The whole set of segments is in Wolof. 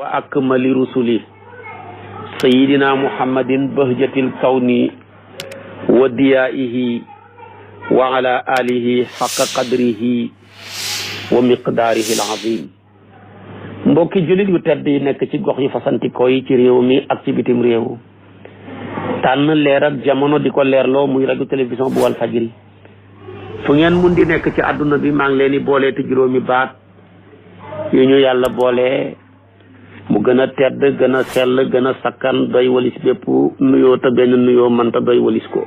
wa akmali rusuli sayidina muhammadin bahjatil kawni wa diyaihi wa ala alihi haqqa qadrihi wa miqdaarihi al-azim. mbokki jullit yu tedd yi nekk ci gox yi fasantikoo yi ci réew mi ak ci bitim réew, tànn leer ak jamono di ko leerloo muy rajo télévision bu Walfadjri. fu ngeen mun di nekk ci àdduna bi maa ngi leen di boole te juróomi baat yu ñu yàlla boole mu gën a tedd, gën a sell, gën a sakkan, doy walis bépp nuyoo te benn nuyoo mënta doy walis ko.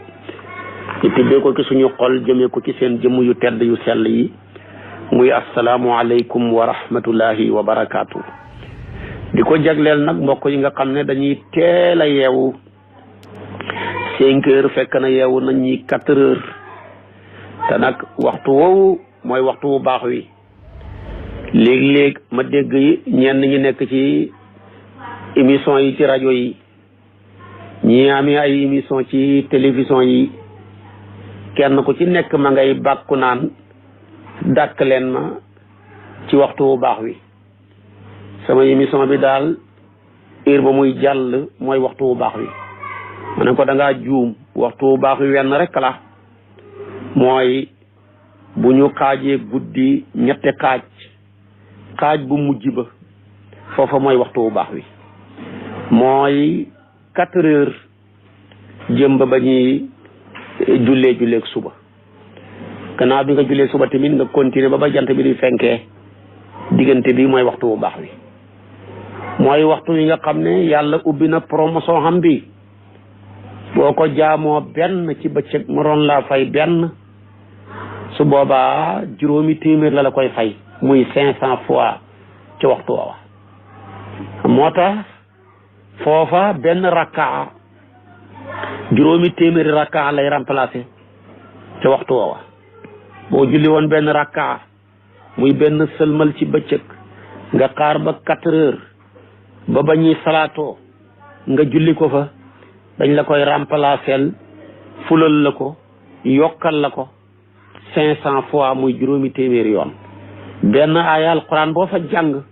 ñu tibbee ko ci suñu xol jëmee ko ci seen jëmm yu tedd yu sell yi muy asalaamu aleykum wa rahmatullahi wa barakaatu. di ko jagleel nag mbokk yi nga xam ne dañuy teel a yeewu 5 heures, fekk na yeewu nañ ñi 4 heures, te nag waxtu woowu mooy waxtu wu baax wi. léeg-léeg ma dégg ñenn ñi nekk ci émission yi ci rajo yi, ñi amee ay émission ci télévision yi, kenn ku ci nekk ma ngay bàkku naan dàkk leen ma ci waxtu wu baax wi. sama émission bi daal heure ba muy jàll mooy waxtu wu baax wi. ma ne ko da ngaa juum, waxtu wu baax wi wenn rek la, mooy bu ñu xaajee guddi ñetti xaaj bu mujj ba foofa mooy waxtu wu baax wi, mooy 4 heures jëm ba ñuy julleeg suba. gannaaw bi nga jullee suba tamit nga continuer ba jant bi di fenkee, diggante bi mooy waxtu wu baax wi. mooy waxtu wi nga xam ne yàlla ubbi na promotion xam bi, boo ko jaamoo benn ci bëccëg mu ron laa fay benn, su boobaa juróomi téeméer la koy fay, muy 500 fois ci waxtu woowa. moo tax foofa benn rakkaa juróomi téeméeri rakkaa lay remplacer ci waxtu woowa. boo julli woon benn rakkaa muy benn sëlmal ci bëccëg, nga xaar ba 4 heures ba ñuy salaatoo nga julli ko fa, dañ la koy remplacer fulal la ko, yokkal la ko 500 fois muy juróomi téeméeri yoon. benn aaya alquran boo fa jàng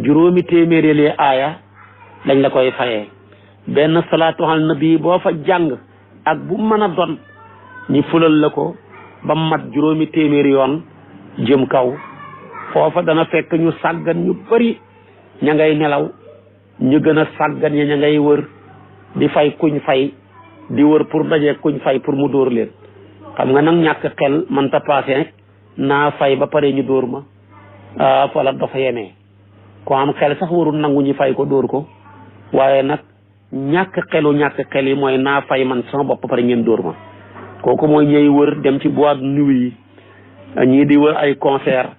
juróomi téeméeri lee aaya dañ la koy fayee. benn salaatu al nabi boo fa jàng ak bu mën a doon ñi fulal la ko ba mat juróomi téeméeri yoon jëm kaw. foofa dana fekk ñu sàggan ñu bari ña ngay nelaw, ñu gën a sàggan ña ngay wër di fay kuñ fay, di wër pour daje kuñ fay pour mu dóor leen. xam nga nag ñàkk xel man ta passé naa fay ba pare ñu dóor ma, wala dafa yemee. ko am xel sax warul nangu ñu fay ko dóor ko, waaye nag ñàkk xel yi mooy naa fay man sama bopp pare ngeen dóor ma. kooku mooy ñuy wër dem ci boîte de nuit yi, ñii di wër ay concert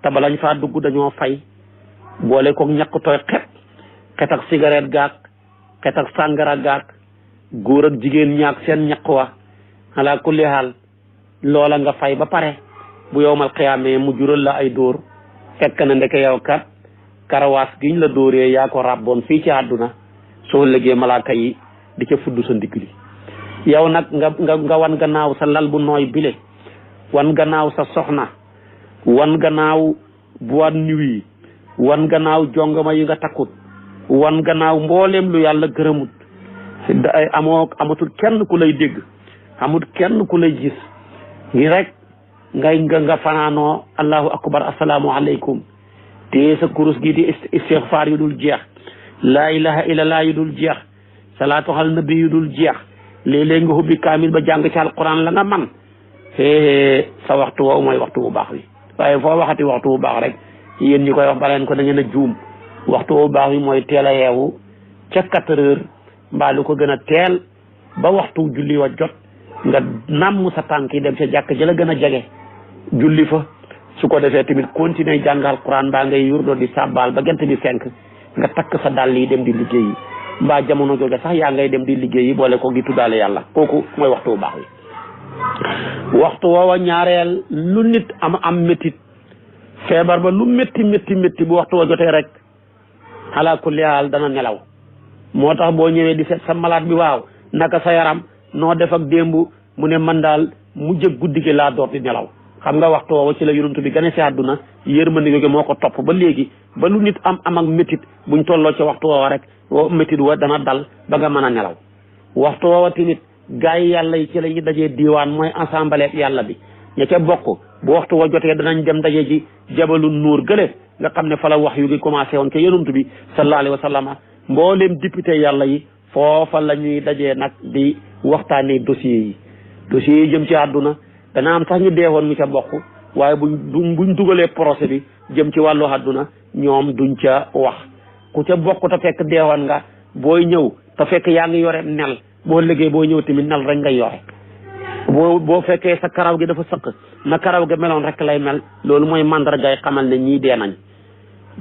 te balañ faa dugg dañoo fay, boole koog ñàkk tooy xet ak cigarette gaag, xet ak sàngara gaag, góor ak jigéen ñaag seen ñaq wa. ala kulli haal loola nga fay ba pare, bu yowmal xiyaamee mu jural la ay dóor, fekk na ndeke yow kat karawaas giñ la dóoree yaa ko ràbboon fii ci àdduna, soo lëggee malaaka yi di ca fudd sa ndigg li. yow nag nga wan gannaaw sa lal bu nooy bile, wan gannaaw sa soxna, wan gannaaw boîte nuit, wan gannaaw jongama yi nga takkut, wan gannaaw mbooleem lu yàlla gërëmut. amatul kenn ku lay dégg, amul kenn ku lay gis, ngi rek nga fanaanoo allahu akbar assalaamu aleykum, te sa kurus gi di istighfar yu dul jeex, laa ilaha illallah yu dul jeex, salaatu al nabi yu dul jeex. léeg-léeg nga hubbi kaamil ba jàng ci alquran la nga man, sa waxtu woowu mooy waxtu bu baax wi. waaye foo waxati waxtu bu baax rek, yéen ñi koy wax baleen ko da ngeen a juum. waxtu bu baax wi mooy teel a yeewu ca 4 heures mbaa lu ko gën a teel ba waxtu julli wa jot, nga namm sa tànk yi dem ca jàkk ji la gën a jege julli fa. su ko defee tamit continuer jàng alquran mbaa ngay yurdo di sàbbaal ba gent bi fenk, nga takk sa dàll yi dem di liggéeyi, mbaa jamono jooja sax yaa ngay dem di liggéeyi boole ko di tuddaale yàlla. kooku mooy waxtu bu baax wi. waxtu woowa ñaareel lu nit am métit, feebar ba lu métti bu waxtu wa jotee rek ala kulli haal dana nelaw. moo tax boo ñëwee di seet sa malade bi, waaw naka sa yaram, noo def ak démb, mu ne man daal mujj guddi gi laa door di nelaw. xam nga waxtu woowu ci la yonent bi gane si àdduna yërmande googu moo ko topp ba léegi ba lu nit am ak métit buñ tolloo ci waxtu woowa rek métit wa dana dal ba nga mën a nelaw waxtu woowa tamit gaa yi yàlla yi ci la ñu dajee diiwaan mooy assemblée yàlla bi ña ca bokk bu waxtu wa jotee danañ dem daje ji jabalu nuur gële nga xam ne fa la wax yu gi commencé woon ca yonent bi sallallahu alayhi wa sallam mbooleem député yàlla yi foofa la ñuy dajee nag di waxtaanee dossiers yi jëm ci àdduna dana am sax ñu deewoon ñu ca bokk waaye buñ dugalee procès bi jëm ci wàllu àdduna ñoom duñ ca wax ku ca bokk te fekk deewoon nga booy ñëw te fekk yaa ngi yore nel boo liggéey boo ñëw tamit nel rek ngay yore boo fekkee sa karaw gi dafa sëq na karaw gi meloon rek lay mel loolu mooy mandargaay xamal ne ñii dee nañ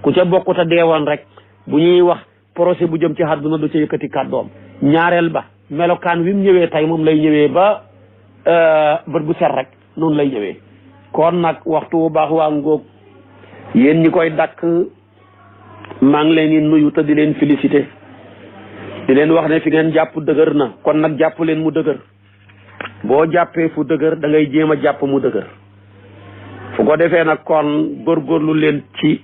ku ca bokk te deewoon rek bu ñuy wax procès bu jëm ci àdduna du ca yëkkati kàddoom ñaareel ba melokaan wi mu ñëwee tey moom lay ñëwee ba bët bu set rek noonu lay ñëwee kon nag waxtu bu baax waa ngóog yéen ñi koy dakk maa ngi leen di nuyu te di leen félicité di leen wax ne fi ngeen jàpp dëgër na kon nag jàpp leen mu dëgër boo jàppee fu dëgër da ngay jéem a jàpp mu dëgër fu ko defee nag kon góorgóorlu leen ci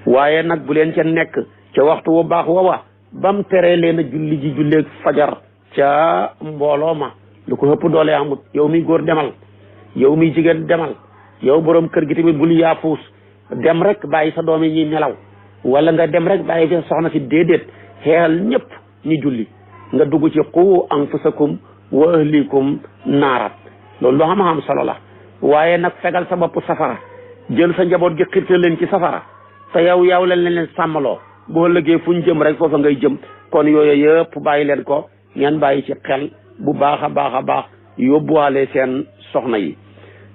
waaye nag bu leen ca nekk ca waxtu bu baax woowa bam teree leen a julli ji julleeg fajar ca mbooloo ma lu ko ëpp doole amut yow mi góor demal yow mi jigéen demal yow borom kër gi tamit bul yaafuus dem rek bàyyi sa doom yi ñuy nelaw wala nga dem rek bàyyi fi soxna si déedéet xeexal ñëpp ñu julli nga dugg ci qu anfusakum wa ahlikum naarat loolu loo xam solo la waaye nag fegal sa bopp safara jël sa njaboot gi xirtal leen ci safara te yow leen sàmmaloo boo lëggee fu ñu jëm rek foofa ngay jëm kon yooyu yëpp bàyyi leen ko ngeen bàyyi ci xel bu baax a baax yóbbuwaale seen soxna yi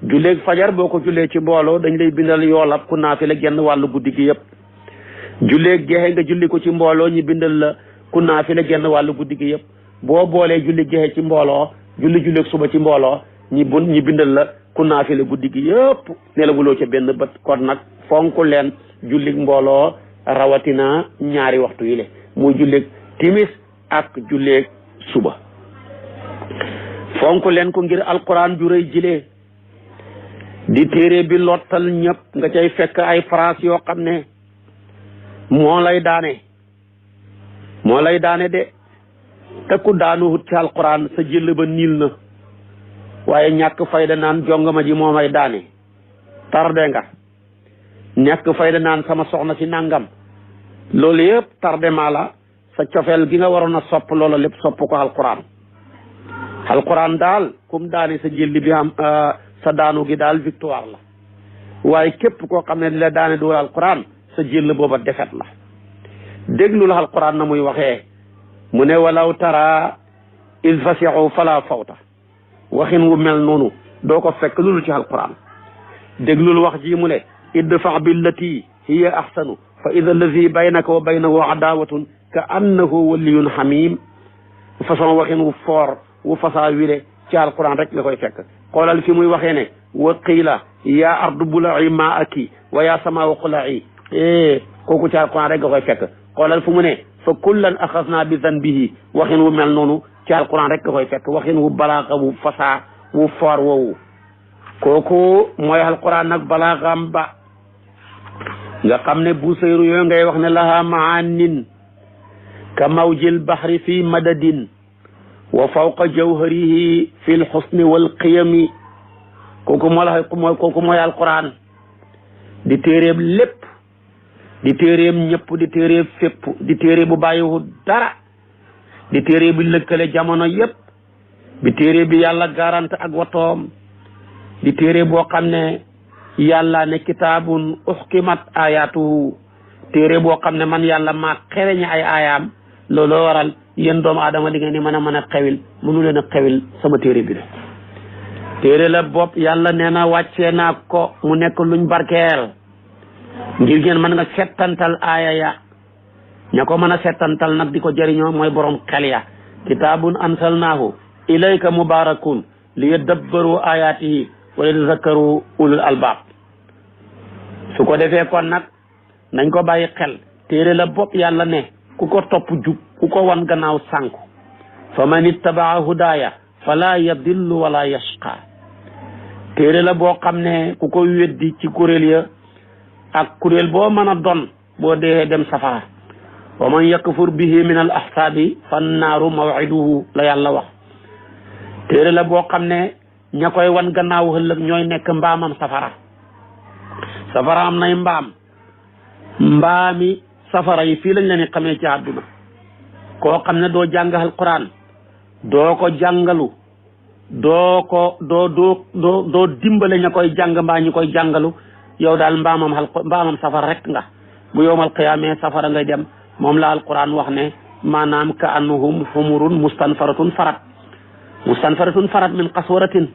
julleeg fajar boo ko jullee ci mbooloo dañ lay bindal yoolab ku naafila genn wàllu guddi gi yëpp julleeg gexe nga julli ko ci mbooloo ñi bindal la ku naafila genn wàllu guddi gi yëpp boo boolee julli gexe ci mbooloo julleeg suba ci mbooloo ñi bindal la ku naafila guddi gi yëpp nelawuloo ca benn bët kon nag fonk leen jullig mbooloo rawatina ñaari waxtu yi le muy julleeg timis ak julleeg suba fonk leen ko ngir alquran ju rëy jilee di téere bi lottal ñëpp nga cay fekk ay phrase yoo xam ne moo lay daane de te ku daanu hut ci alquran sa jël ba niil na waaye ñàkk fayda naan jongama ji moo may daane tarde nga ñàkk fayda naan sama soxna si nangam loolu yëpp tardement la sa cofeel gi nga waroon a sopp loola lépp sopp ko alquran daal kum daane sa jëlli bi am sa daanu gi daal victoire la waaye képp koo xam ne di la daane du alquran sa jëll booba defet la déglu la alquran na muy waxee mu ne walaw tara il fasiu fala fawta waxin wu mel noonu doo ko fekk lulu ci alquran déglul wax ji mu ne idfa billati hiya ahsanu fa ida allazi baynaka wa baynahu adawatun ka annahu waliyun hamim façon waxin wu foor wu fasaa wile ci alquran rek nga koy fekk xoolal fi muy waxee ne wa qiila yaa ardu bula'i maa'aki wa yaa samaa'a qula'i kooku ci alquran rek nga koy fekk xoolal fu mu ne fa kullan axasnaa bi zanbihi waxin wu mel noonu ci alquran rek nga koy fekk waxin wu balaaxa wu fasaa wu foor woowu kooku mooy alquran nag balaaxam ba nga xam ne bu sayru yooyu ngay wax ne laha maanin ka mawjil bahri fi madadin wa fawqa jawharihi fi lxusni walqiyami kooku mooy alquran di téeréem lépp di téeréem ñëpp di téeréem fépp di téere bu bàyyiwu dara di téere bi lëkkale jamono yépp di téere bi yàlla garante ak watoom di téere boo xam ne yàlla ne kitaabun uxkimat ayatuhu téere boo xam ne man yàlla maa xereñe ay aayaam looloo waral yéen doomu aadama di ngeen ni mën a xewil mënu leen a xewil sama téere bi de téere la bopp yàlla nee na wàccee naa ko mu nekk luñ barkeel ngir ngeen mën nga settantal aaya ya ña ko mën a settantal nag di ko jëriñoo mooy borom xel ya kitaabun ansalnaahu ilayka mubarakun li yadabbaru ayatihi wa yatazakkaru ulul albab su ko defee kon nag nañ ko bàyyi xel téere la bopp yàlla ne ku ko topp jub ku ko wan gannaaw sànku fa man ittabaa hudaaya fala yadillu wala yashqa téere la boo xam ne ku ko weddi ci kuréel ya ak kuréel boo mën a don boo dee dem safara wa man yakfur bihi min al ahsaabi fan naaru maw'iduhu la yàlla wax téere la boo xam ne ña koy wan gannaaw ëllëg ñooy nekk mbaamam safara am nay mbaami safara yi fii lañ leen di xamee ci àdduna koo xam ne doo jàng alquran doo ko jàngalu doo dimbale ña koy jàng mbaa ñi koy jàngalu yow daal mbaamam safara rek nga bu yowmal qiyaamee safara ngay dem moom la alquran wax ne maanaam ka annahum humurun mustanfaratun farat min qaswaratin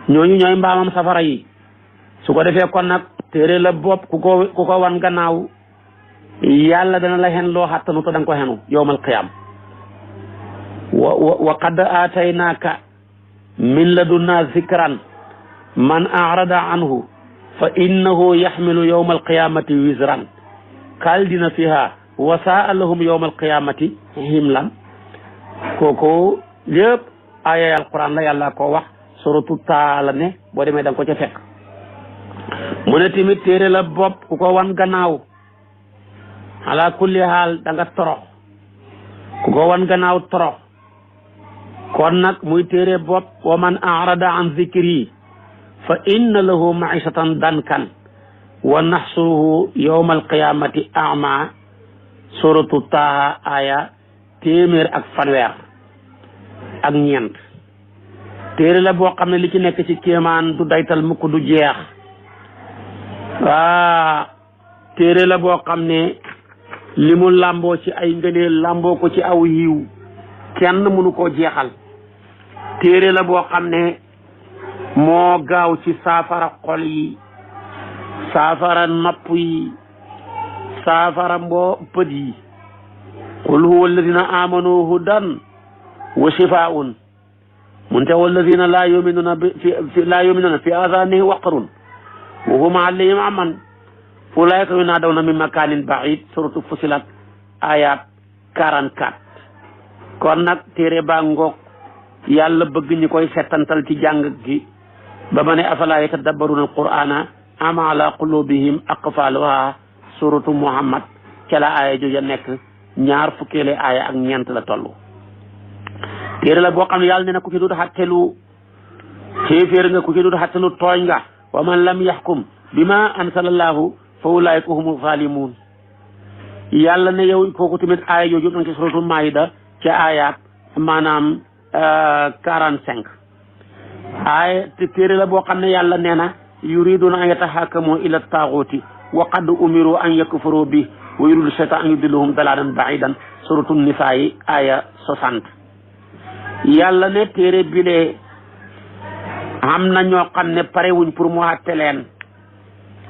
ñooñu ñooy mbaamam safara yi su ko defee kon nag téere la bopp ku ko wan gannaaw yàlla dana la xen loo xattanu to danga ko xenu yowmal qiyaam wa qad aataynaaka min ladunna zikran man arada anhu fa innahu yaxmilu yowma alqiyamati wisran kaldina fiha wa saa lahum yowma alqiyamati himlan kooku yëpp aya alquran la yàlla ko wax suratu taala ne boo demee da nga ko ca fekk mu ne tamit téere la bopp ku ko wan gannaaw ala kulli haal da nga torox ku ko wan gannaaw torox kon nag muy téere bopp wa man arada an zikri fa inna lahu maishatan dankan wa naxsuruhu yowma alqiyamati ama suratu taha aya téeméer ak fanweer ak ñeent téere la boo xam ne li ci nekk ci kéemaan du daytal mukk du jeex téere la boo xam ne li mu làmboo ci ay ngëneel làmboo ko ci aw yiw kenn mënu koo jeexal téere la boo xam ne moo gaaw ci saafara xol yi saafara nopp yi saafara bët yi qul huwa alladina amanu hudan wa shifaun mun te walladina laa yuminuna fi adanihim waqrun wa hum alayhim aman ulaika yunadawna min makanin baid suratu fusilat ayat 44 kon nag téere baa ngoog yàlla bëgg ñi koy settantal ci jàng gi ba ma ne afala yatadabbaruna alqur'ana am ala qulubihim aqfaluha suratu muhammad ca la aaya jooja nekk ñaar fukkeele aaya ak ñeent la toll téere la boo xam ne yàlla ne na ku ci dut xattelu xéeféer nga ku ci dut xattelu tooñ nga wa man lam yaxkum bima ansalallahu fa ulaika humu zalimun yàlla ne yow kooku tamit aaya jooju nag ci suratu maida ca aayaat maanaam 45 aaya te téere la boo xam ne yàlla nee na yuriduna an yatahakamu ila taaguti wa qad umiru an yakfuru bi wa yuridu shaytan an yudilluhum dalalan baidan suratu nisaa yi aya 60 yàlla ne téere bile am na ñoo xam ne pare wuñ pour mu àtte leen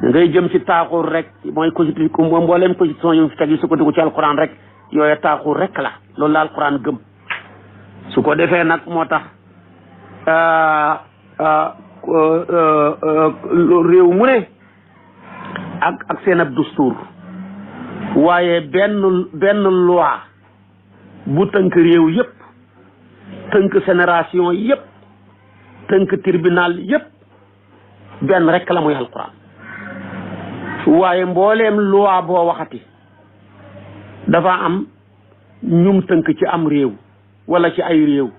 ngay jëm ci taaxur rek mooy constitution mbooleem constitution yu fi teg yi sukkandiku ci alquran rek yooyu taaxur rek la loolu la alquran gëm su ko defee nag moo tax réew mu ne ak seen ab dustuur waaye benn loi bu tënk réew yëpp tënk génération yëpp tënk tribunal yëpp benn rek la muy alquran waaye mbooleem loi boo waxati dafa am ñum tënk ci am réew wala ci ay réew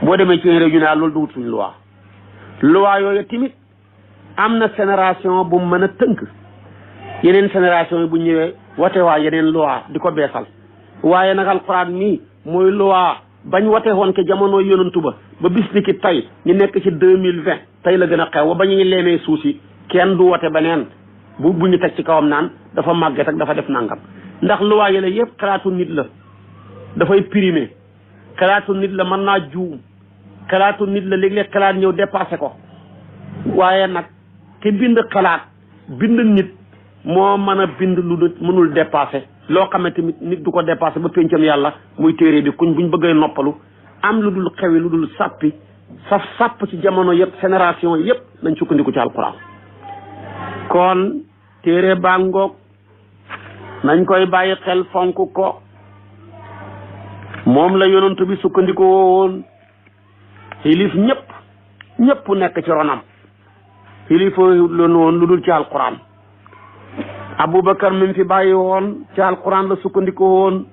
boo demee ci réew ñu ne loolu duwut suñ loi yooyu tamit am na génération bu mën a tënk yeneen génération yi bu ñëwee wate waa yeneen loi di ko beesal waaye nag alquran mii mooy loi bañ wate woon ke jamono yonantu ba bis ni ki tey ñu nekk ci 2020 tey la gën a xew ba ñu leemee suuf si kenn du wate beneen bu ñu teg ci kawam naan dafa màgget ak dafa def nangam ndax loi yële yëpp xalaatu nit la dafay primé xalaatu nit la mën naa juum xalaatu nit la léeg-léeg xalaat ñëw dépassé ko waaye nag ki bind xalaat bind nit moo mën a bind lu nit mënul dépassé loo xamante nit du ko dépassé ba péncam yàlla muy téere bi kuñ buñ bëggee noppalu am lu dul xewi lu dul sàppi sàpp ci jamono yëpp génération yëpp nañ sukkandiku ci alquran kon téere baa ngoog nañ koy bàyyi xel fonk ko moom la yonent bi sukkandiku woon xilif ñëpp nekk ci ronam xilifa la noonu lu dul ci alquran. Aboubacar mi fi bàyyi woon ci alquran la sukkandiku woon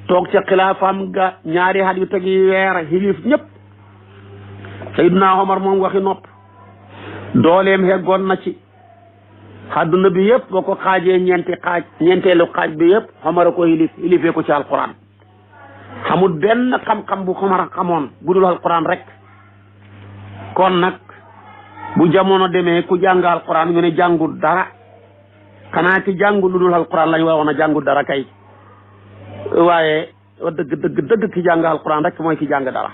toog ca xilaafaam ga ñaari at yu tegi weer xilif ñëpp. Seydina Omar moom waxi nopp dooleem heggoon na ci àdduna bi yëpp boo ko xaajee ñeenteelu xaaj bi yëpp Omar a ko xilifee ko ci alquran. xamul benn xam-xam bu Omar xamoon bu dul alquran rek. kon nag bu jamono demee ku jàng alquran ñu ne jàngul dara xanaa ci jàngul lu dul alquran lañ waroon a jàngul dara kay waaye dëgg ki jàng alquran rek mooy ki jàng dara.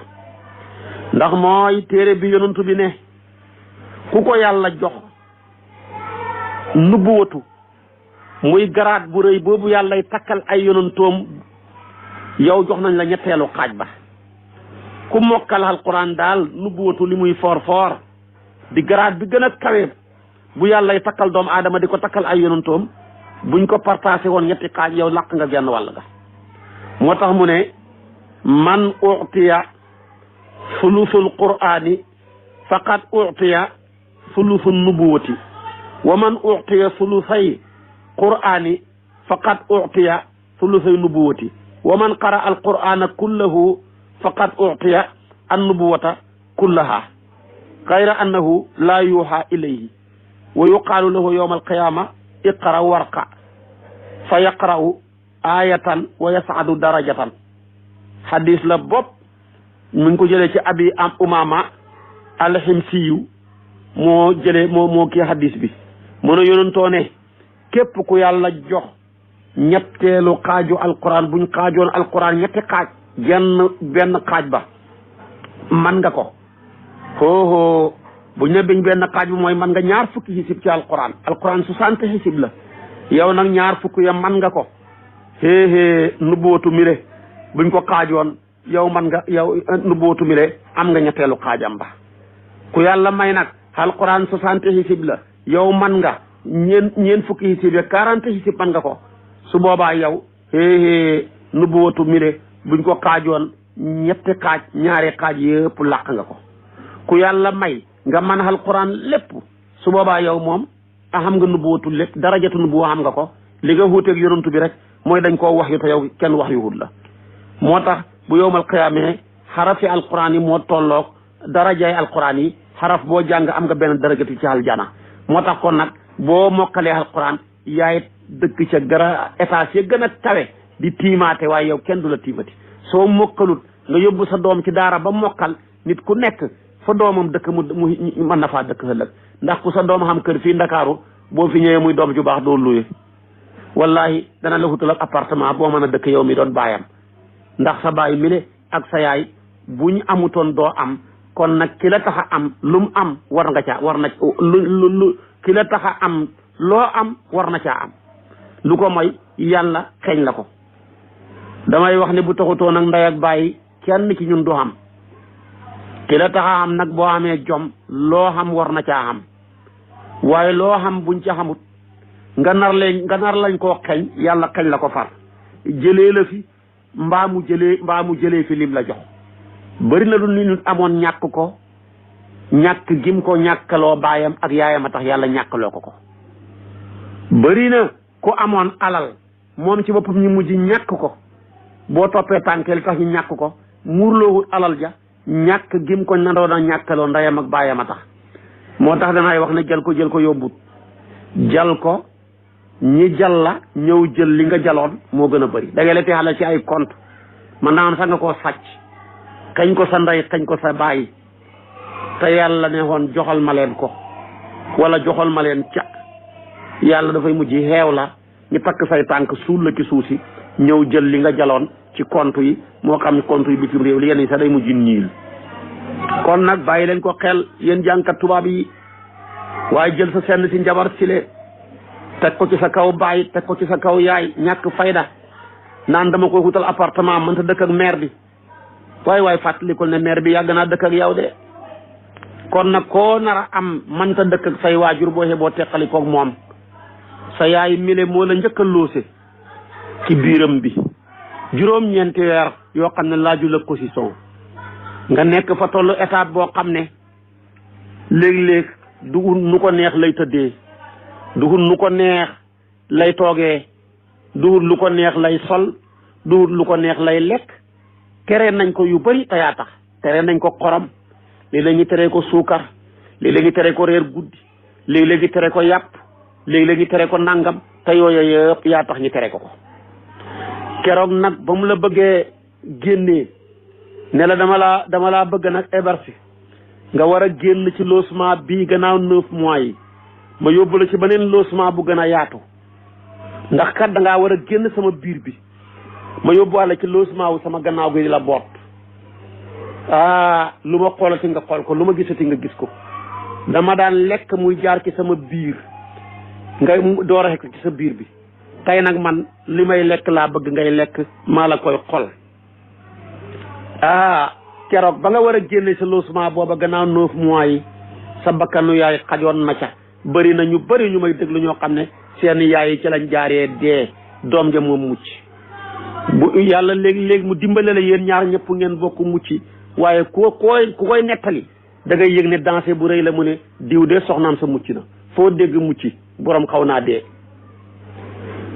ndax mooy téere bi yonantu bi ne ku ko yàlla jox nubbuwatu muy garaat bu rëy boobu yàllay takkal ay yonantoom yow jox nañ la ñetteelu xaaj ba. ku mokkal alquran daal nubbuwatu li muy foor di garaat bi gën a kawe bu yàllay takkal doomu aadama di ko takkal ay yonantoom buñ ko partagé woon ñetti xaaj yow làq nga genn wàll ga. moo tax mu ne man utiya sulusul qur'ani faqad utiya sulusul nubuwati wa man utiya sulusay qur'ani faqad utiya sulusay nubuwati wa man qara al qur'ana kullahu faqad utiya an nubuwata kullaha gayra annahu la yuha ilayhi wa yuqaalu lahu yawma alqiyama iqra warqa fa yaqra'u ayatan wa yas'adu darajatan. hadis la bopp mi ngi ko jëlee ci abi am umama alximsiyu moo jëlee moo kii hadis bi mu ne yonentoo ne képp ku yàlla jox ñetteelu xaaju alquran buñ xaajoon alquran ñetti xaaj benn xaaj ba man nga ko hoo buñ ne benn xaaj bi mooy man nga ñaar fukki xisib ci alquran 60 xisib la yow nag ñaar fukki ya man nga ko nubbootu mire buñ ko xaajoon yow man nga yow nubbootu mire am nga ñetteelu xaajam ba. ku yàlla may nag alquran 60 xisib la yow man nga ñeen fukki xisib ya 40 xisib man nga ko su boobaa yow nubbootu mire buñ ko xaajoon ñetti xaaj ñaari xaaj yëpp làq nga ko. ku yàlla may nga mën alquran lépp su boobaa yow moom xam nga nubuwatu lépp darajatu nubuwa xam nga ko. li nga wuuteeg yonantu bi rek mooy dañ koo wax yu te yow kenn wax yu wut la. moo tax bu yowmal qiyaamee xarafi alquran yi moo tolloog darajaay alquran yi xaraf boo jàng am nga benn darajatu ci aljana. moo tax kon nag boo mokkalee alquran yaay dëkk ca gara étage ya gën a kawe di tiimaate waaye yow kenn du la tiimati. soo mokkalut nga yóbbu sa doom ci daara ba mokkal nit ku nekk fa doomam dëkk mu mën na faa dëkk ëllëg ndax ku sa doom xam kër fii Ndakaaru boo fi ñëwee muy doom ju baax doo luye wallahi dana la wutal ak appartement boo mën a dëkk yow mi doon baayam ndax sa baay mi le ak sa yaay buñ amutoon doo am kon nag ki la tax a am lu mu am war nga caa war na lu ki la tax a am loo am war na caa am lu ko mooy yàlla xeeñ la ko. damay wax ne bu taxutoon nag ndey ak bàyyi kenn ci ñun du xam ki la tax a am nag boo amee jom loo xam war na caa xam waaye loo xam buñ ca xamut nga nar lañ koo xeeñ yàlla xeeñ la ko far jëlee la fi mbaa mu jëlee fi lim la jox. bëri na lu nit amoon ñàkk ko ñàkk gim ko ñàkkaloo baayam ak yaayam a tax yàlla ñàkkaloo ko. bëri na ku amoon alal moom ci boppam ñu mujj ñàkk ko boo toppee tànkeel tax ñu ñàkk ko muurloowut alal ja ñàkk gim ko nandoon a ñàkkaloo ndeyam ak baayam a tax. moo tax danay wax ne jël ko yombut jal ko ñi jal la ñëw jël li nga jaloon moo gën a bëri. da ngay la xalal ci ay compte man naa sax nga koo sàcc kañ ko sa ndey kañ ko sa bàyyi te yàlla ne woon joxal ma leen ko wala joxal ma leen caq yàlla dafay mujj xeew la ñu takk say tànk suul la ci suuf si ñëw jël li nga jaloon ci compte yi moo xam ne compte yi bitim réew li yenn yi sax day mujj niil. kon nag bàyyi leen ko xel yéen jàngkat tubaab yi waaye jël sa senn si njabar sile teg ko ci sa kaw baay teg ko ci sa kaw yaay ñàkk fayda naan dama koy wutal appartement mënta dëkk ak maire bi waaye fàttalikul ne maire bi yàgg naa dëkk ak yow de. kon nag koo nar a am mënta dëkk ak say waajur boo xee boo teqali koog moom sa yaay mile moo la njëkk a loose ci biiram bi juróom-ñeenti weer yoo xam ne laaju la ko si sow nga nekk fa tollu étape boo xam ne léeg-léeg du nu ko neex lay tëddee du nu ko neex lay toogee du lu ko neex lay sol du lu ko neex lay lekk tere nañ ko yu bari te yaa tax tere nañ ko xorom léeg-léeg ñu tere ko suukar léeg-léeg ñu tere ko reer guddi léeg-léeg ñu tere ko yàpp léeg-léeg ñu tere ko nangam te yooyu yëpp yaa tax ñu tere ko keroog nag ba mu la bëggee génnee ne la dama laa bëgg nag héberger nga war a génn ci logement bii gannaaw 9 mois yi ma yóbbu la ci beneen logement bu gën a yaatu ndax kat da ngaa war a génn sama biir bi ma yóbbuwaale ci logement wu sama gannaaw gi di la boot lu ma xoolati nga xool ko lu ma gisati nga gis ko dama daan lekk muy jaar ci sama biir nga door a ci sa biir bi tey nag man li may lekk laa bëgg ngay lekk maa la koy xol keroog ba nga war a génne sa logement booba gannaaw 9 mois yi sa bakkanu yaay xajoon na ca bëri na ñu bëri ñu may déglu ñoo xam ne seen yaay yi ci lañ jaaree dee doom ja moom mucc bu yàlla léegi mu dimbale la yéen ñaar ñëpp ngeen bokk mucc waaye ku koy nettali da ngay yëg ne dansé bu rëy la mu ne diw de soxnaam sa mucc na foo dégg mucc borom xaw naa dee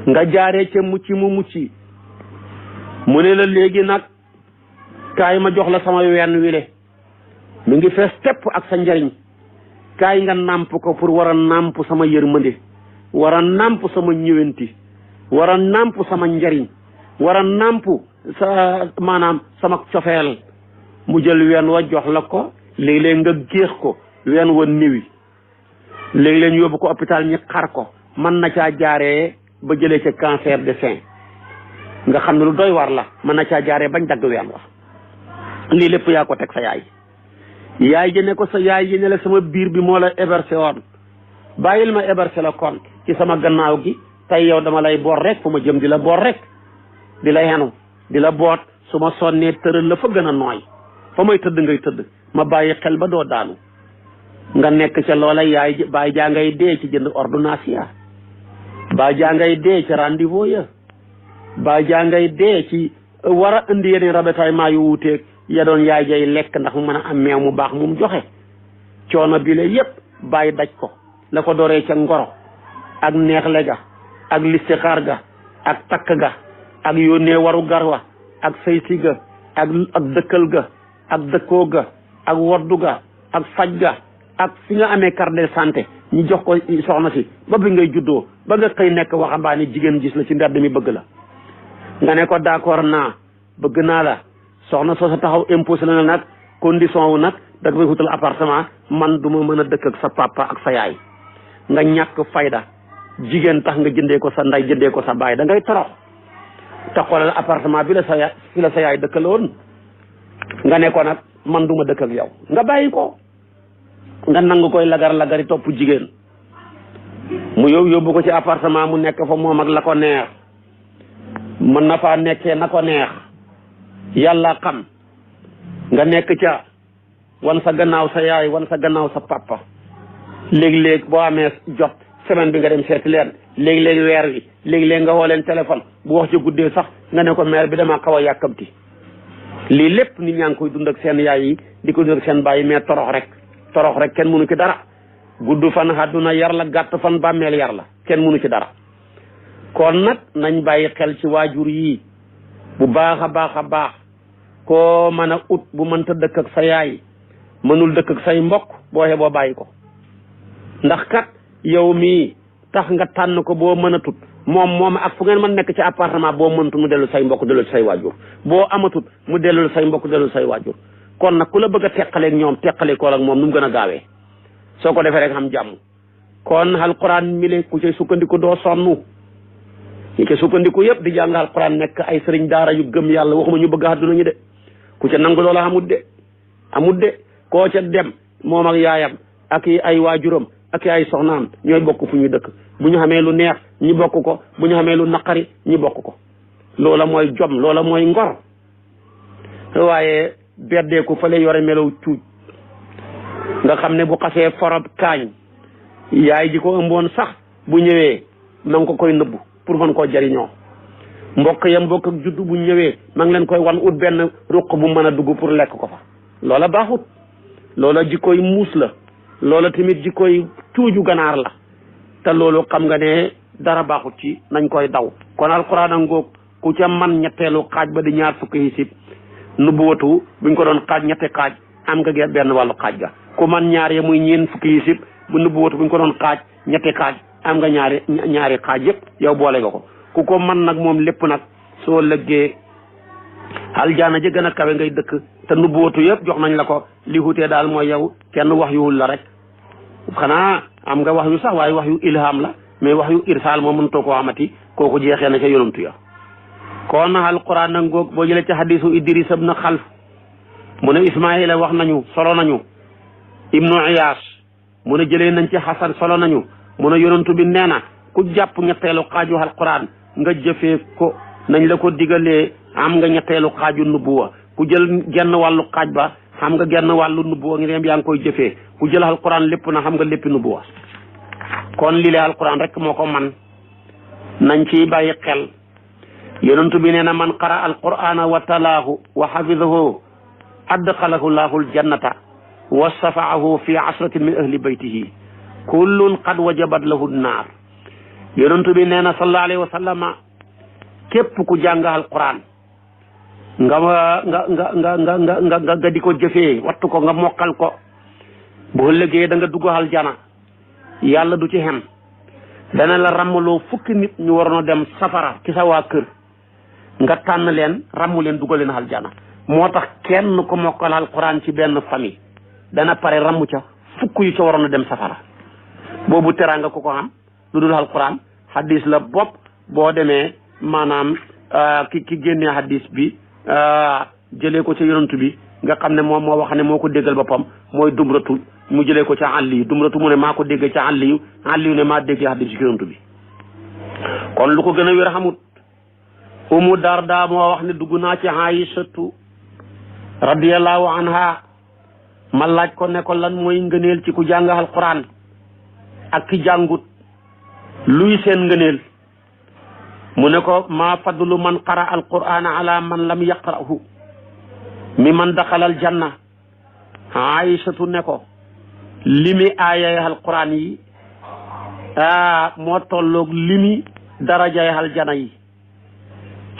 nga jaaree ca mucc mu mucc mu ne la léegi nag kaay ma jox la sama wenn wile mi ngi fees tepp ak sa njariñ kaay nga nàmp ko pour war a nàmp sama yërmande war a nàmp sama ñëwenti war a nàmp sama njariñ war a nàmp sa maanaam sama cofeel mu jël ween wa jox la ko léeg-léeg nga géex ko ween wa niwi léeg-léeg ñu yóbbu ko hôpital ñi xar ko mën na caa jaaree ba jëlee ca cancer de sein nga xam ne lu doy war la mën na caa jaaree bañ dagg ween wa lii lépp yaa ko teg sa yaay ji ne ko sa yaay ji ne la sama biir bi moo la hébergé woon bàyyil ma hébergé la kon ci sama gannaaw gi tey yow dama lay boot rek fu ma jëm di la boot rek di la yenu di la boot su ma sonnee tëral la fa gën a nooy fa may tëdd ngay tëdd ma bàyyi xel ba doo daanu nga nekk ca loola yaay ji baay jaa ngay dee ci jënd ordonnance ya baay jaa ngay dee ci rendez-vous ya baay jaa ngay dee ci war a indi yeneen ravitaillement yu wuuteeg ya doon yaay jay lekk ndax mu mën a am meew mu baax mu joxe coono bi la yépp bàyyi daj ko la ko dooree ca ngoro ak neexle ga ak listixaar ga ak takk ga ak yónnee waru garwa ak sayti ga ak dëkkal ga ak dëkkoo ga ak woddu ga ak faj ga ak fi nga amee carte de santé ñu jox ko soxna si ba bi ngay juddoo ba nga xëy nekk waxambaane jigéen gis la ci mbedd mi bëgg la nga ne ko d'accord naa bëgg naa la soxna soo sa taxaw imposé la nag condition wu nag da nga fay wutal appartement man du ma mën a dëkk ak sa papa ak sa yaay nga ñàkk fayda jigéen tax nga jëndee ko sa nday jëndee ko sa baay da ngay torox te xoolal appartement bi la sa yaay fi la sa yaay dëkkaloon nga ne ko nag man du ma dëkk ak yow nga bàyyi ko nga nangu koy lagari topp jigéen mu yóbbu ko ci appartement mu nekk fa moom ak la ko neex mën na faa nekkee na ko neex yàlla xam nga nekk ca wan sa gannaaw sa yaay wan sa gannaaw sa papa léeg-léeg boo amee jot semaine bi nga dem seeti leen léeg-léeg weer wi léeg-léeg nga woo leen téléphone bu wax ci guddee sax nga ne ko mère bi dama xaw a yàkkamti lii lépp nit ñaa ngi koy dund ak seen yaay yi di ko dund ak seen baay yi mais torox rek kenn mënu ci dara gudd fan àdduna yar la gàtt fan bàmmeel yar la kenn mënu ci dara kon nag nañ bàyyi xel ci waajur yi bu baax a baax koo mën a ut bu mënta dëkk ak sa yaay mënul dëkk ak say mbokk boo xee boo bàyyi ko ndax kat yow mii tax nga tànn ko boo mën a tut moom ak fu ngeen mën nekk ci appartement boo mëntu mu dellu say mbokk dellu say waajur boo amatut mu dellu say mbokk dellu say waajur kon nag ku la bëgg a teqaleeg ñoom teqale ko ak moom nu mu gën a gaawee soo ko defee rek xam jàmm kon alquran mi le ku cay sukkandiku doo sonn ñi ke sukkandiku yëpp di jàng alquran nekk ay sëriñ daara yu gëm yàlla waxuma ñu bëgg àdduna ñu de ku ca nangu loola amut de koo ca dem moom ak yaayam ak ay waajuram ak ay soxnaam ñooy bokk fu ñuy dëkk bu ñu xamee lu neex ñi bokk ko bu ñu xamee lu naqari ñi bokk ko loola mooy jom loola mooy ngor waaye beddeeku fa lay yore melow cuuj nga xam ne bu xasee forob kaañ yaay ji ko ëmboon sax bu ñëwee ma ngi ko koy nëbbu pour mën koo jariñoo mbokk ak juddu bu ñëwee ma ngi leen koy wan ut benn ruq bu mën a dugg pour lekk ko fa loola baaxut loola jikkoy muus la loola tamit jikkoy tuuju ganaar la te loolu xam nga ne dara baaxut ci nañ koy daw. kon alquran a ngoog ku ca man ñetteelu xaaj ba di ñaar fukki hisib nubuwatu buñ ko doon xaaj ñetti xaaj am nga benn wàllu xaaj ga. ku man ñaar ya muy ñeen fukki hisib bu nubuwatu buñ ko doon xaaj ñetti xaaj am nga ñaari xaaj yëpp yow boole nga ko. ku ko man nag moom lépp nag soo lëggee aljaana ja gën a kawe ngay dëkk te nubuwatu yëpp jox nañ la ko. li wutee daal mooy yow kenn wax yuwul la rek xanaa am nga wax yu sax waaye wax yu ilham la mais wax yu irsaal moom mënutoo koo amati kooku jeexee na ca yonantu ya. kon alquran nag ngoog boo jëlee ci hadisu Idris ibn Xalf mu ne Ismaila wax nañu solo nañu ibnu Iyaas mu ne jëlee nañ ci Xasan solo nañu mu ne yonantu bi nee na ku jàpp ñetteelu xaaju alquran nga jëfee ko nañ la ko digalee am nga ñetteelu xaaju nubuwa. ku jël genn wàllu xaaj ba xam nga genn wàllu nubuwa ngi dem yaa ngi koy jëfee. ku jël alquran lépp na xam nga léppi nubuwa. kon lii la alquran rek moo ko man nañ ci bàyyi xel. yonentu bi nee na man qara alqurana wa talaahu wa xafidahu adxalahu llahu aljannata wa safaahu fi asratin min ahli baytihi kullun qad wajabat lahu nnaar. yonentu bi nee na sallallahu alayhi wa sallama képp ku jàng alquran nga di ko jëfee wattu ko nga mokkal ko bu ëllëgee da nga dugg aljana yàlla du ci xem dana la rammaloo fukki nit ñu waroon a dem safara ci sa waa kër nga tànn leen rammu leen dugal leen aljana. moo tax kenn ko mokkal alquran ci benn famille dana pare rammu ca fukk yu ca waroon a dem safara. boobu teraanga ko xam lu dul alquran hadis la bopp boo demee maanaam ki génnee hadis bi jëlee ko ca yonantu bi nga xam ne moom moo wax ne moo ko déggal boppam mooy dumratu mu jëlee ko ca àlliyu dumratu mu ne maa ko déggee ca àlliyu ne maa déggee hadis ci yonantu bi. kon lu ko gën a wér xamut. Umu Darda moo wax ne dugg naa ci Aïsatu radiyallahu anha ma laaj ko ne ko lan mooy ngëneel ci ku jàng alquran ak ki jàngut luy seen ngëneel. mu ne ko maa fadlu man qara alqur'ana ala man lam yaqra'hu mi man daxala aljanna. Aïsatu ne ko limi aayay alquran yi moo tolloog limi darajay aljana yi.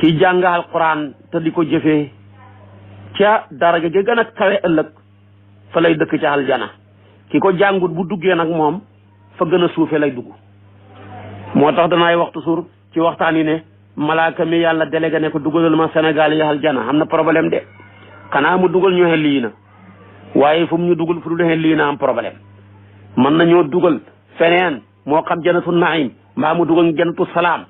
ki jàng alquran te di ko jëfee ca daraja ga gën a kawe ëllëg fa lay dëkk ca aljana. ki ko jàngut bu duggee nag moom fa gën a suufe lay dugg. moo tax danaay waxtu suur ci waxtaan yi ne malaaka mi yàlla délégué ne ko dugalal ma Sénégal yi aljana am na problème de xanaa mu dugal ñu xel lii na waaye fu mu ñu dugal fu dul xel lii na am problème. mën nañoo dugal feneen moo xam janatul naim mbaa mu dugal janatul salaam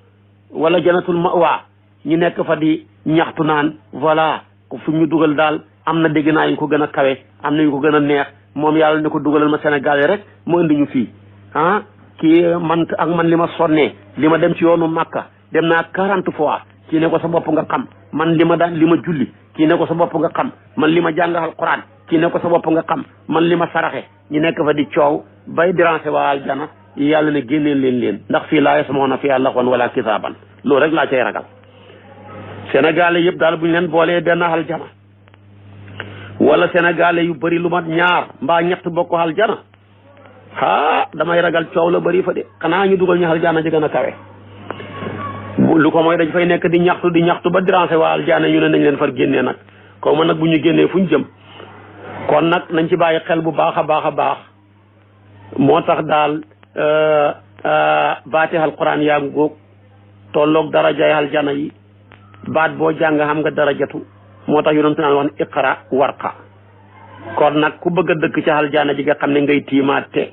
wala janatul mawa ñu nekk fa di ñaxtu naan voilà fu ñu dugal daal am na dégg naa yu ko gën a kawe am na yu ko gën a neex moom yàlla ne ko dugalal ma Sénégal yi rek mu indi ñu fii kii man ak man li ma sonnee li ma dem ci yoonu Makka dem naa 40 fois kii ne ko sa bopp nga xam man li ma julli kii ne ko sa bopp nga xam man li ma jàng alquran kii ne ko sa bopp nga xam man li ma saraxe ñu nekk fa di coow bay déranger waa aljana yàlla ne génneen leen ndax fii laa yasmauna fiihaa laghwan wala kitaaban loolu rek laa cay ragal. Sénégalais yëpp daal bu ñu leen boolee benn aljana wala sénégalais yu bëri lu mat ñaar mbaa ñett bokk aljana damay ragal coow la bëri fa de xanaa ñu dugal ñu aljana ji gën a kawe. lu ko mooy dañ fay nekk di ñaxtu ba déranger waa aljana ñu ne nañ leen far génnee nag kaw ma nag bu ñu génnee fu ñu jëm. kon nag nañ ci bàyyi xel bu baax a baax moo tax daal baati alquran yaa ngoog tolloog darajaay aljana yi. baat boo jàng xam nga darajatu moo tax yonent naan wax ne iqra warqa. kon nag ku bëgg a dëkk ci aljana ji nga xam ne ngay tiimaate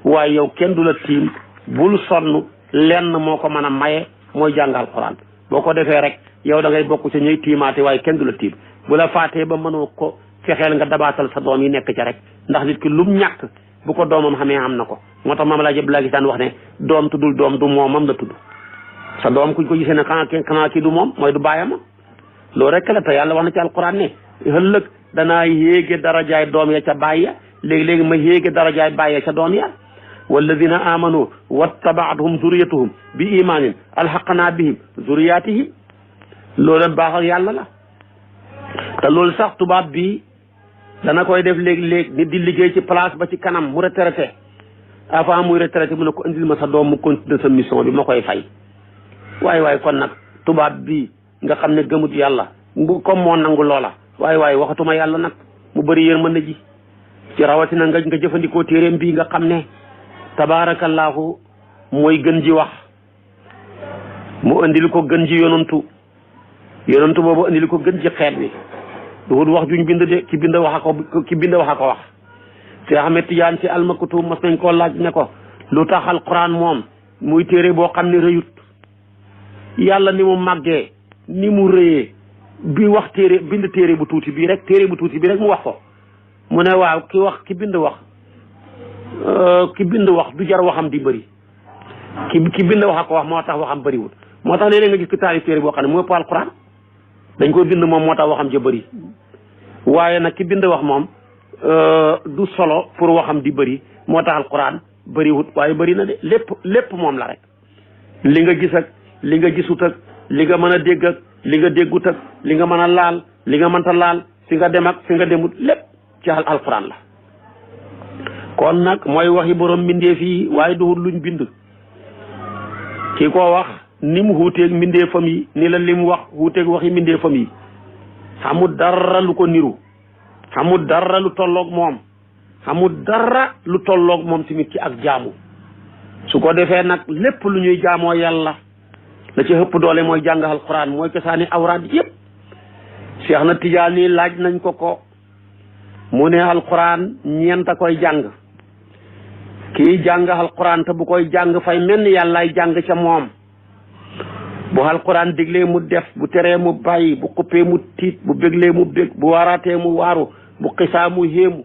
waaye yow kenn du la tiim bul sonn lenn moo ko mën a maye mooy jàng alquran. boo ko defee rek yow da ngay bokk ci ñuy tiimaate waaye kenn du la tiim bu la faatee ba mënoo ko fexeel nga dabaatal sa doom yi nekk ca rek ndax nit ki lum ñàkk bu ko doomam xamee am na ko. moo tax maam laa jëb laa gis daan wax ne doom tuddul doom du moomam la tudd. sa doom kuñ ko gisee ne xanaa kii du moom mooy du bàyyama loolu rek la te yàlla wax na ci alquran ne ëllëg danaa yéege darajaay doom ya ca bàyyi ya léegi-léegi ma yéege darajaay bàyyi ya ca doom ya walladina amanu wattabaatuhum zuriyatuhum bi imanin alhaqna bihim zuriyatihim loolu baax ak yàlla la te loolu sax tubaab bi dana koy def léeg-léeg nit di liggéey ci place ba ci kanam mu retraité avant muy retraité mu ne ko indil ma sa doom mu continuer sa mission bi ma koy fay waaye kon nag tubaab bi nga xam ne gëmut yàlla comme moo nangu loola waaye waxatuma yàlla nag mu bëri yërmande ji ci rawatina nga jëfandikoo téeréem bii nga xam ne tabaarakallaahu mooy gën ji wax mu andil ko gën ji yonantu boobu andil ko gën ji xeet bi duhut wax juñ bind de ki bind wax a ko wax te Ahmed Tidiane ci almakutu mas nañ koo laaj ne ko lu tax alquran moom muy téere boo xam ne rëyut yàlla ni mu màggee ni mu rëyee bi wax bind téere bu tuuti bii rek mu wax ko mu ne waaw ki bind wax du jar waxam di bëri ki bind wax a ko wax moo tax waxam bëriwul moo tax léeg-léeg nga gis ki taalif téere boo xam ne mooy pa alquran dañ ko bind moom moo tax waxam ja bëri waaye nag ki bind wax moom du solo pour waxam di bëri moo tax alquran bëriwut waaye bëri na de lépp moom la rek li nga gis ak li nga gisut ak li nga mën a dégg ak li nga déggut ak li nga mën a laal li nga mënta laal fi nga dem ak fi nga demut lépp ci alquran la kon nag mooy waxi borom mbindeef yi waaye duhut luñ bind ki ko wax ni mu xuuteeg mbindeefam yi ni la li mu wax xuuteeg waxi mbindeefam yi xamul dara lu ko niru xamul dara lu tolloog moom xamul dara lu tolloog moom tamit ci ak jaamu su ko defee nag lépp lu ñuy jaamoo yàlla la ci ëpp doole mooy jàng alquran mooy cosaani awraad yëpp Cheikh na Tijaani laaj nañ ko mu ne alquran ñeent a koy jàng kii jàng alquran te bu koy jàng fay mel ni yàllaay jàng ca moom bu alquran diglee mu def bu teree mu bàyyi bu xuppee mu tiit bu béglee mu bég bu waaraatee mu waaru bu xisaa mu héemu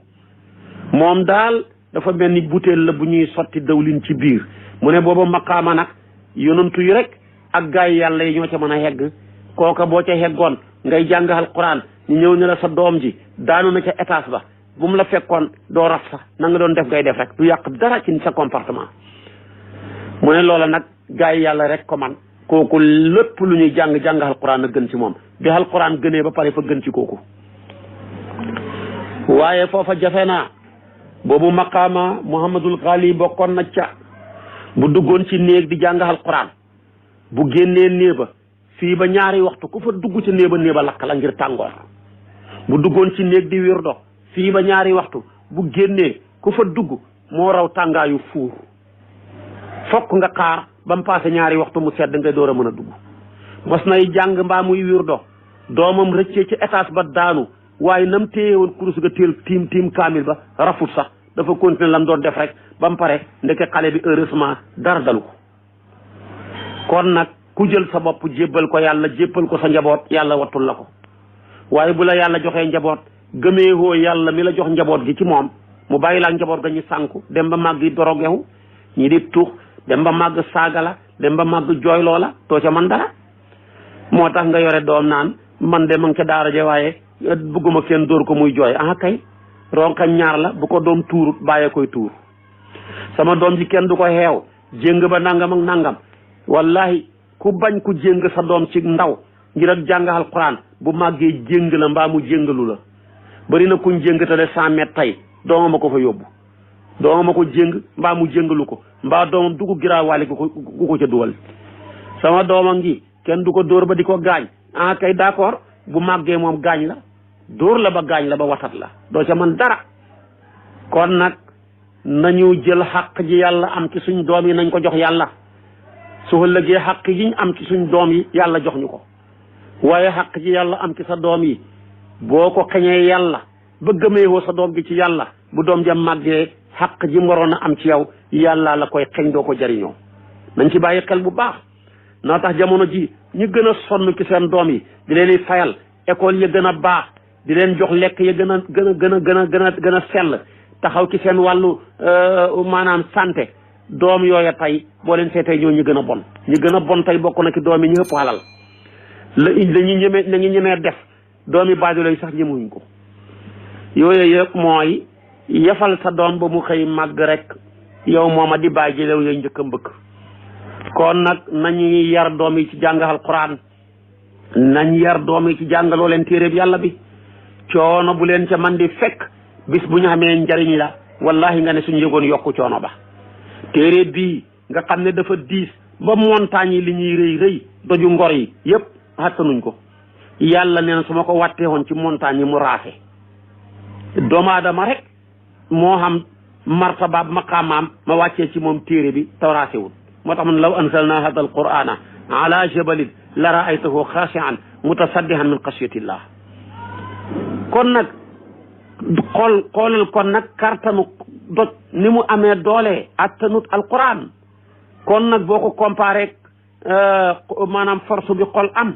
moom daal dafa mel ni butéel la bu ñuy sotti dawlin ci biir mu ne booba maqaama nag yonantu yi rek ak gaay yàlla yi ñoo ca mën a hegg kooka boo ca heggoon ngay jàng alquran ñu ñëw ne la sa doom ji daanu na ca étage ba bu mu la fekkoon doo raf sax na nga doon def ngay def rek du yàq dara ci sa comportement mu ne loola nag gaay yàlla rek ko man kooku lépp lu ñuy jàng alquran a gën ci moom bi alquran gënee ba pare fa gën ci kooku waaye foofa jafe naa boobu maqaama Muhammadul Ghali bokkoon na ca bu duggoon ci néeg di jàng alquran bu génnee néeba fii ba ñaari waxtu ku fa dugg ci néeba lakk la ngir tàngoor bu duggoon ci néeg di wirdo fii ba ñaari waxtu bu génnee ku fa dugg moo raw tàngaayu fuur fokk nga xaar ba mu paase ñaari waxtu mu sedd nga door a mën a dugg mos nay jàng mbaa muy wirdo doomam rëccee ci étage ba daanu waaye nam téye woon kurus ga téel tiim kaamil ba rafut sax dafa continuer lam doon def rek ba mu pare ndeke xale bi heureusement dara dalu ko kon nag ku jël sa bopp jébbal ko yàlla jébbal ko sa njaboot yàlla wattul la ko waaye bu la yàlla joxee njaboot gëmee hoo yàlla mi la jox njaboot gi ci moom mu bàyyi laa njaboot ga ñu sànku dem ba màgg yi dorogewu ñi di tuux dem ba màgg saaga la dem ba màgg jooyloo la too ca man dara moo tax nga yore doom naan man de ma ngi ca daara ja waaye bëgguma kenn dóor ko muy jooy ah kay ronkañ ñaar la bu ko doom tuurut bàyyee koy tuur sama doom ji kenn du ko xeew jéng ba nangam ak nangam wallahi ku bañ ku jéng sa doom ci ndaw ngir ak jàng alquran bu màggee jéng la mbaa mu jéngalu la bari na kuñ jéng te de 100 mètres tey doomam a ko fa yóbbu doomam a ko jéng mbaa mu jéngalu ko mbaa doomam du ko giraawaale ku ko ca duwal sama dooma ngi kenn du ko dóor ba di ko gaañ ah kay d'accord bu màggee moom gaañ la dóor la ba gaañ la ba watat la doo ca man dara kon nag nañu jël xaq ji yàlla am ci suñ doom yi nañ ko jox yàlla su ëllëgee xaq yiñ am ci suñ doom yi yàlla jox ñu ko waaye xaq ji yàlla am ci sa doom yi boo ko xeñee yàlla ba gëmeewoo sa doom gi ci yàlla bu doom ja màggee xaq ji mu waroon a am ci yow yàlla la koy xeñ doo ko jariñoo nañ ci bàyyi xel bu baax noo tax jamono ji ñu gën a sonn ci seen doom yi di leen di fayal école ya gën a baax di leen jox lekk ya gën a sell taxaw ci seen wàllu maanaam santé doom yooya tey boo leen seetee ñoo ñu gën a bon ñu gën a bon tey bokk na ci doom yi ñu ëpp xalal lañu ñemee def doomi baadolo yi sax ñemuñ ko yooyu yëpp mooy yefal sa doom ba mu xëy màgg rek yow mooma di bàyyi jëlew yooyu njëkk a mbëkk kon nag nañuy yar doom yi ci jàng alquran nañ yar doom yi ci jàngaloo leen téeréb yàlla bi coono bu leen ca man di fekk bis bu ñu xamee njariñ la wallahi nga ne suñu yëgoon yokku coono ba. téere bii nga xam ne dafa diis ba montagne yi li ñuy rëy rëy doju ngor yi yépp xattanuñ ko. yàlla nee na su ma ko wàttee woon ci montagne yi mu raafe. doomu aadama rek moo xam martabaab maqaamaam ma wàccee ci moom téere bi te raafewul. moo tax man law anzalna hada al qur'ana ala jabalin la raaytahu xaashian mutasaddihan min xasyatillah. kon nag xoolal kon nag kartanu doj ni mu amee doole attanut alquran. kon nag boo ko comparé maanaam force bi xol am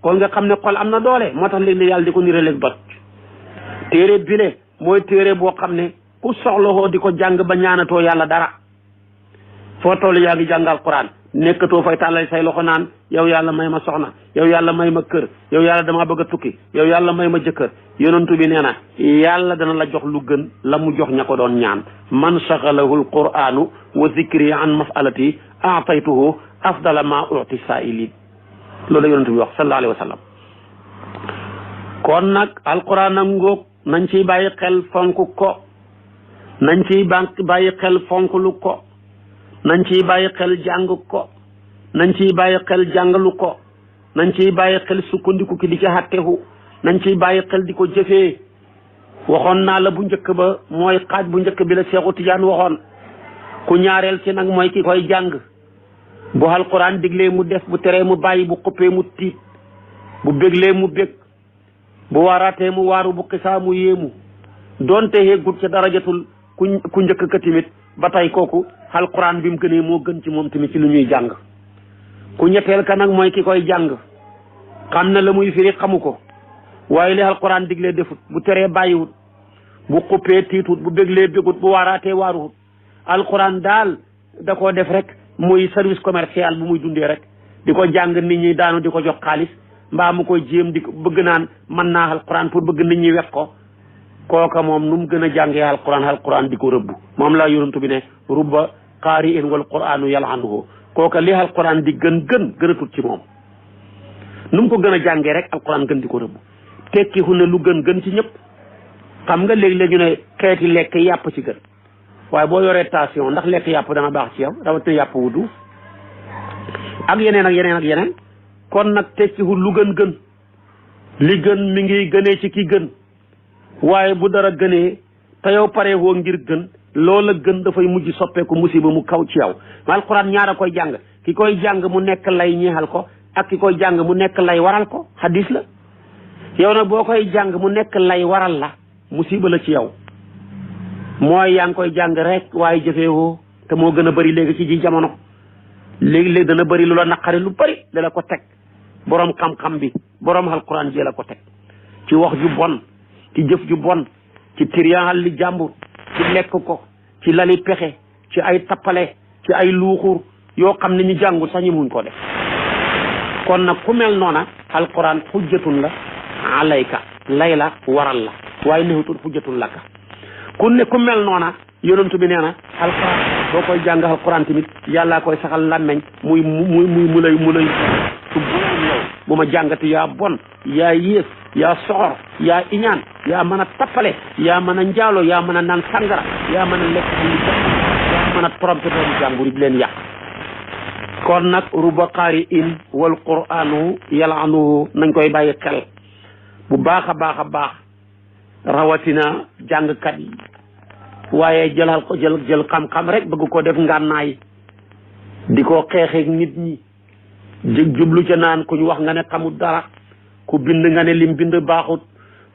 kon nga xam ne xol am na doole. moo tax léeg-léeg yàlla di ko niraleeg doj. téere bile mooy téere boo xam ne ku soxlawoo di ko jàng ba ñaanatoo yàlla dara foo toll yaa ngi jàng alquran nekkatoo fay tàllal say loxo naan yow yàlla may ma soxna yow yàlla may ma kër yow yàlla damaa bëgg a tukki yow yàlla may ma jëkkër. yonentu bi nee na yàlla dana la jox lu gën la mu jox ña ko doon ñaan. man shagalahu alquranu wa zikri an masalati aataytuhu afdala ma uti saa'ilin. loolu la yonentu bi wax sallallahu alayhi wa sallam. kon nag alquran am ngóog nañ ciy bàyyi xel fonk ko nañ ciy bàyyi xel fonk lu ko nañ ciy bàyyi xel jàng ko nañ ciy bàyyi xel jàngalu ko nañ ciy bàyyi xel sukkandiku ki di ci xattehu nañ ciy bàyyi xel di ko jëfee. waxoon naa la bu njëkk ba mooy xaaj bu njëkk bi la Seexu Tijaan waxoon. ku ñaareel ci nag mooy ki koy jàng bu alquran diglee mu def bu teree mu bàyyi bu xuppee mu tiit bu béglee mu bég bu waaraatee mu waaru bu xisaa mu yéemu doonte xeegut ca darajatul ku njëkk ka tamit ba tey kooku alquran bi mu gënee moo gën ci moom tamit ci lu ñuy jàng. ku ñetteel ka nag mooy ki koy jàng xam na la muy firi xamu ko waaye li alquran diglee defut bu teree bàyyiwut bu xuppee tiitut bu béglee bégut bu waaraatee waaruwut. alquran daal da koo def rek muy service commercial bu muy dundee rek di ko jàng nit ñi daanu di ko jox xaalis mbaa mu koy jéem di ko bëgg naan mën naa alquran pour bëgg nit ñi wet ko. kooka moom nu mu gën a jàngee alquran di ko rëbb. moom laa yonantu bi ne rubba qaari'in wal qur'anu yal'anuhu. kooka li alquran di gënatut ci moom. nu mu ko gën a jàngee rek alquran gën di ko rëbb. tekki hu ne lu gën ci ñëpp. xam nga léeg-léeg ñu ne xeeti lekk yàpp ci gën waaye boo yoree tension ndax lekk yàpp dana baax ci yow rawatina yàpp wu duuf ak yeneen ak yeneen ak yeneen. kon nag tekki hu lu gën li gën mi ngi gënee ci ki gën. waaye bu dara gënee te yow pare woo ngir gën loola gën dafay mujj soppeeku musiba mu kaw ci yow. ma alquran ñaara koy jàng ki koy jàng mu nekk lay ñeexal ko ak ki koy jàng mu nekk lay waral ko hadis la. yow nag boo koy jàng mu nekk lay waral la musiba la ci yow mooy yaa ngi koy jàng rek waaye jëfee woo te moo gën a bëri léegi ci ji jamono. léegi-léegi dana bëri lu la naqari lu bëri da la ko teg borom xam-xam bi borom alquran ji la ko teg ci wax ju bon ci jëf ju bon ci tiriyaal li jàmbur ci lekk ko ci lali pexe ci ay tappale ci ay luuxur yoo xam ne ñu jàngul sax ñu muñ ko def. kon nag ku mel noona alquran xujjatun la alayka lay la waral la waaye neexutul xujjatun laka ku mel noona yonentu bi nee na alquran boo koy jàng alquran tamit yàllaa koy saxal làmmeñ muy mu lay su yow bu ma jàngati yaa bon yaa yées yaa soxor yaa iñaan yaa mën a tappale yaa mën a njaalo yaa mën a naan sangara yaa mën a lekk yaa mën a trompé doomu jàmbur yi di leen yàq. kon nag ruba qaari in wal qur'anu yal'anuhu nañ koy bàyyi xel bu baax a baax rawatina jàngkat yi waaye jël xam-xam rek bëgg ko def ngànnaay di ko xeexeeg nit ñi jublu ca naan ku ñu wax nga ne xamul dara ku bind nga ne lim bind baaxut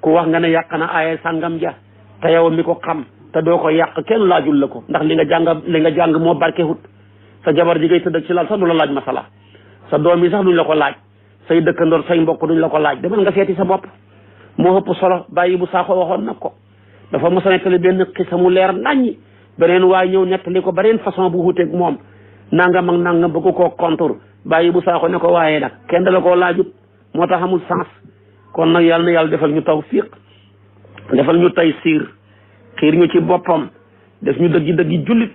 ku wax nga ne yàq na aaye sàngam ja te yow mi ko xam te doo ko yàq kenn laajul la ko ndax li nga jàng moo barkewut. sa jabar ji ngay tëdd ci lal sax du la laaj masala sa doom yi sax duñ la ko laaj say dëkkandoor say mbokk duñ la ko laaj demal nga seeti sa bopp moo ëpp solo. bàyyi bu saako waxoon nag ko dafa mos a nettali benn xisa mu leer naññi beneen waaye ñëw nettali ko beneen façon bu wuteeg moom nangam ak nangam bëgg koo contour bàyyi bu saako ne ko waaye nag kenn da la koo laajut moo tax amul sens. kon nag yàlla na yàlla defal ñu tawfiq defal ñu taysiir xiir ñu ci boppam def ñu dëggi jullit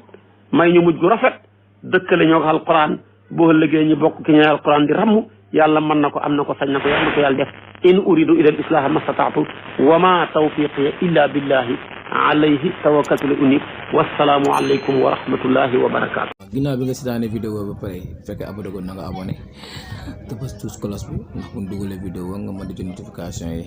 may ñu mujj gu rafet dëkkale ñoo ko alquran boo ëllëgee ñu bokk ki ñooy alquran di ramm yàlla mën na ko am na ko sañ na ko yàlla na ko yàlla def in uridu ila al islaha mastataatu wa ma tawfiqiya illa billahi alayhi tawakkaltu li unib wassalaamu alaykum wa rahmatullahi wa barakatuh. ginnaaw bi nga seetaane vidéo ba pare fekkee abonné ko na nga abonné te bës tous cloche bi ndax bu ñu dugalee vidéo nga mën di jot notification yi